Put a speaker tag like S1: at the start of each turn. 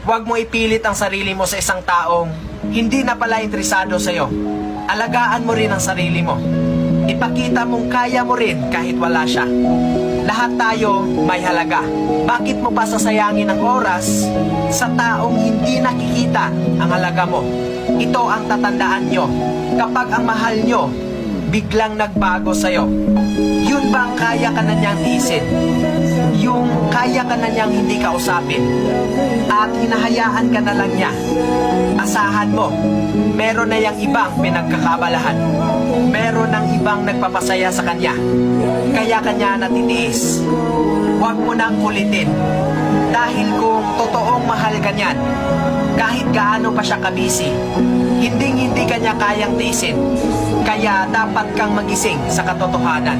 S1: Huwag mo ipilit ang sarili mo sa isang taong hindi na pala interesado sa'yo. Alagaan mo rin ang sarili mo. Ipakita mong kaya mo rin kahit wala siya. Lahat tayo may halaga. Bakit mo pa sasayangin ang oras sa taong hindi nakikita ang halaga mo? Ito ang tatandaan nyo. Kapag ang mahal nyo biglang nagbago sa'yo, yun bang kaya ka na niyang tiisin? Yung kaya ka na niyang hindi kausapin at hinahayaan ka na lang niya. Asahan mo, meron na yung ibang pinagkakabalahan. Meron ng ibang nagpapasaya sa kanya. Kaya kanya natitiis. Huwag mo nang kulitin. Dahil kung totoong mahal ka niyan, kahit gaano pa siya kabisi, hindi kanya kayang tiisin. Kaya dapat kang magising sa katotohanan.